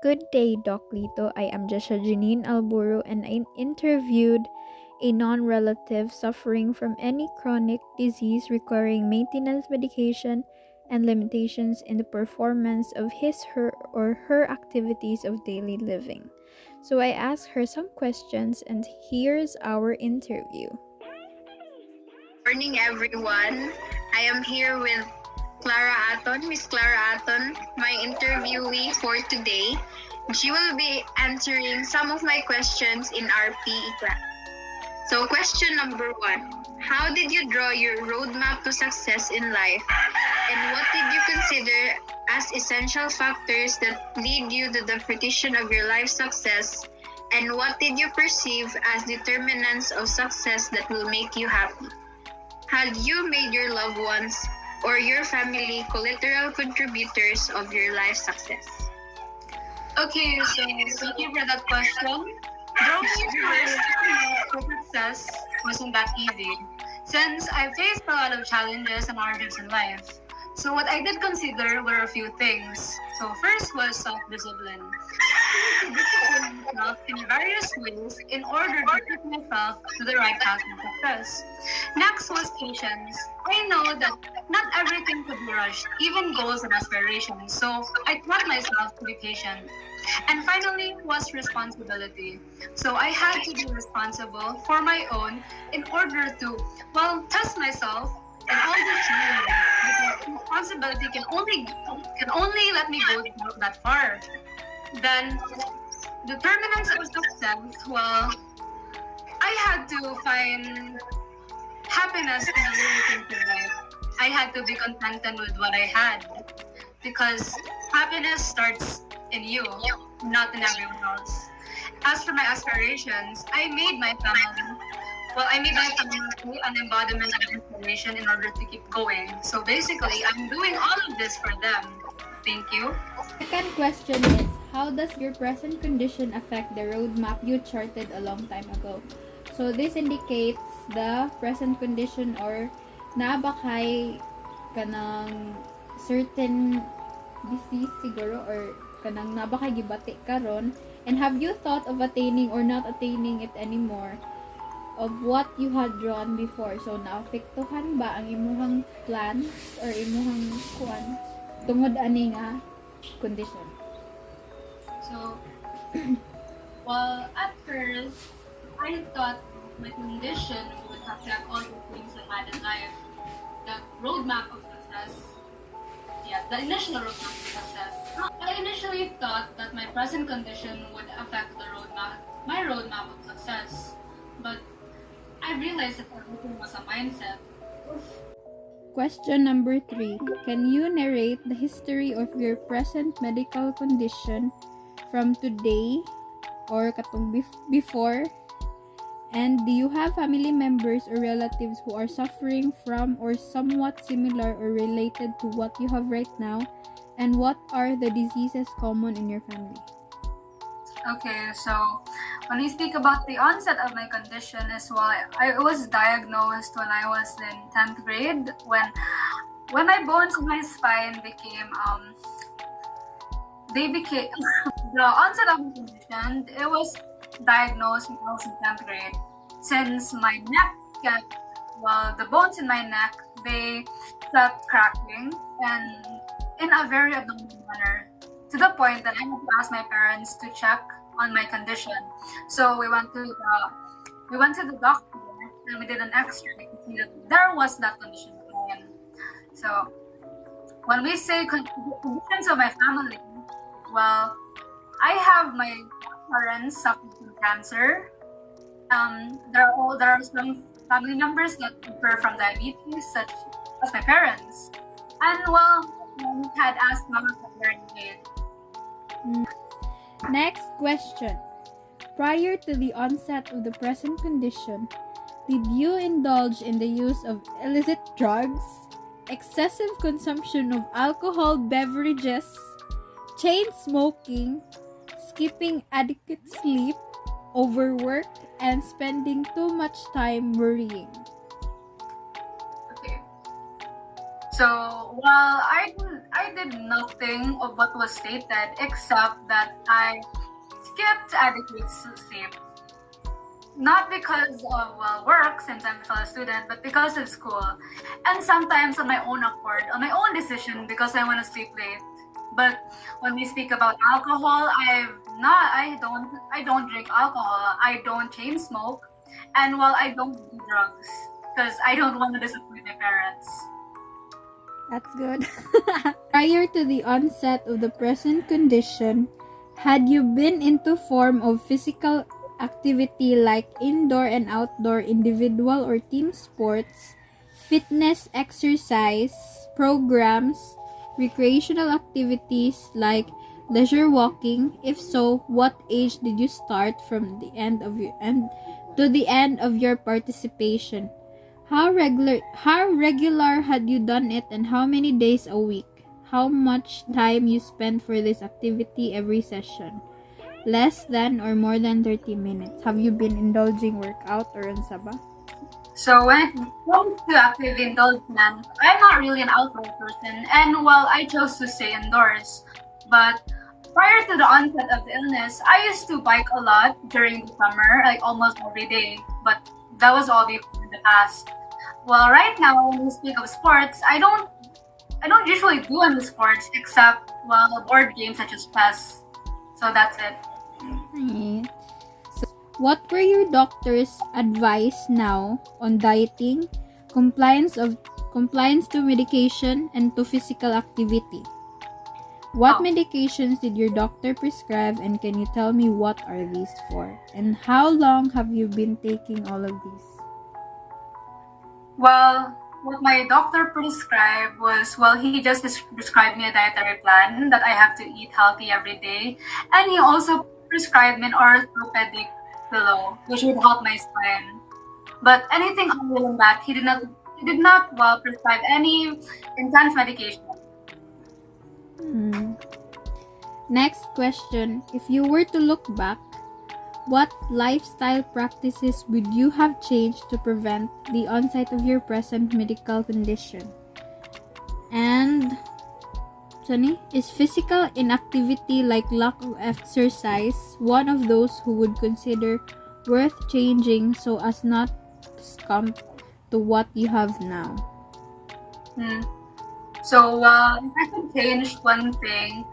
Good day, Doc Lito. I am Jesha Janine Alburo, and I interviewed a non relative suffering from any chronic disease requiring maintenance medication and limitations in the performance of his, her, or her activities of daily living. So I asked her some questions, and here's our interview. Morning, everyone. I am here with Clara Aton, Miss Clara Aton, my interviewee for today. She will be answering some of my questions in our PE class. So, question number 1. How did you draw your roadmap to success in life? And what did you consider as essential factors that lead you to the fruition of your life success? And what did you perceive as determinants of success that will make you happy? Had you made your loved ones or your family collateral contributors of your life success? Okay, so thank you for that question. Drawing your success wasn't that easy, since I faced a lot of challenges and hardships in life. So what I did consider were a few things. So first was self-discipline. I had to discipline myself in various ways in order to put myself to the right path of success. Next was patience. I know that not everything could be rushed, even goals and aspirations. So I taught myself to be patient. And finally was responsibility. So I had to be responsible for my own in order to, test myself and all this journey. Because responsibility can only let me go that far. Then determinants of success, I had to find happiness in a little things in life. I had to be contented with what I had because happiness starts in you, not in everyone else. As for my aspirations, I made my family an embodiment of inspiration in order to keep going. So basically, I'm doing all of this for them. Thank you. Second question is, how does your present condition affect the roadmap you charted a long time ago? So this indicates the present condition or nabakay kanang certain disease siguro or kanang nabakay gibati karon, and have you thought of attaining or not attaining it anymore of what you had drawn before? So naapektuhan ba ang imuhang plans or imuhang kuan tungod ani nga condition? So, at first, I thought my condition would affect all the things I had in life. The roadmap of success. Yeah, the initial roadmap of success. I initially thought that my present condition would affect my roadmap of success. But I realized that everything was a mindset. Question number 3. Can you narrate the history of your present medical condition from today or katong before? And do you have family members or relatives who are suffering from or somewhat similar or related to what you have right now? And what are the diseases common in your family? Okay, so when we speak about the onset of my condition is I was diagnosed when I was in 10th grade when my bones in my spine became the onset of my condition. It was diagnosed when I was in 10th grade, since my neck the bones in my neck, they kept cracking and in a very abnormal manner, to the point that I had to ask my parents to check on my condition. So we went to the doctor and we did an X-ray to see that there was that condition again. So when we say conditions of my family, I have my parents suffering from cancer. There are some family members that suffer from diabetes, such as my parents, and we had asthma at a very young age. Next question. Prior to the onset of the present condition, did you indulge in the use of illicit drugs, excessive consumption of alcohol beverages, chain smoking, skipping adequate sleep, overwork, and spending too much time worrying? Okay. So, I I did nothing of what was stated except that I skipped adequate sleep. Not because of work, since I'm still a student, but because of school. And sometimes on my own accord, on my own decision, because I want to sleep late. But when we speak about alcohol, I don't drink alcohol. I don't chain smoke, and while I don't do drugs, because I don't want to disappoint my parents. That's good. Prior to the onset of the present condition, had you been into form of physical activity like indoor and outdoor individual or team sports, fitness exercise programs, recreational activities like leisure walking? If so, what age did you start from the end of your end to the end of your participation? How regular had you done it, and how many days a week? How much time you spend for this activity every session? Less than or more than 30 minutes. Have you been indulging workout or on Sabah? So when it comes to active indulgence, I'm not really an outdoor person, and while I chose to stay indoors, but prior to the onset of the illness, I used to bike a lot during the summer, like almost every day. But that was all before in the past. Well, right now, when we speak of sports, I don't usually do any sports except board games such as chess. So that's it. Right. So, what were your doctor's advice now on dieting, compliance to medication, and to physical activity? What medications did your doctor prescribe, and can you tell me what are these for? And how long have you been taking all of these? Well, what my doctor prescribed was, he just prescribed me a dietary plan that I have to eat healthy every day. And he also prescribed me an orthopedic pillow, which would help my spine. But anything other than that, he did not prescribe any intense medication. Next question. If you were to look back, what lifestyle practices would you have changed to prevent the onset of your present medical condition? And Sunny, is physical inactivity like lack of exercise one of those who would consider worth changing so as not to succumb to what you have now? So, if I could change one thing,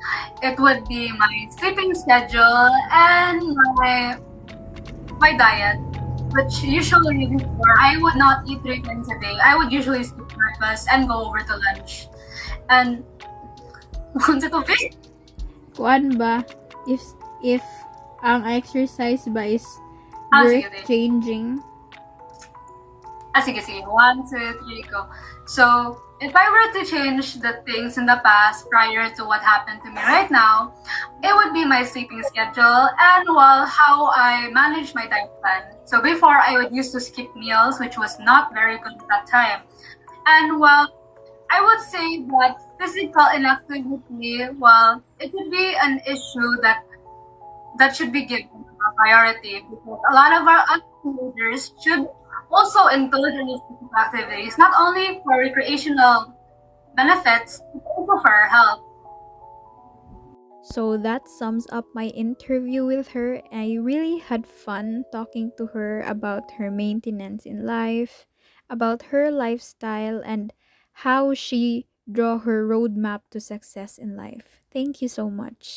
it would be my sleeping schedule and my diet, which usually before I would not eat 3 times a day. I would usually skip breakfast and go over to lunch. And once ito fish, Kuan ba? If ang exercise ba is sige, worth changing? sige. 1, 2, 3, go. So, if I were to change the things in the past prior to what happened to me right now, it would be my sleeping schedule and how I manage my diet plan. So before, I would used to skip meals, which was not very good at that time. And I would say that physical inactivity, it would be an issue that should be given a priority, because a lot of our leaders should also indulge in these physical activities, not only for recreational benefits, but also for our health. So that sums up my interview with her. I really had fun talking to her about her maintenance in life, about her lifestyle, and how she draw her roadmap to success in life. Thank you so much.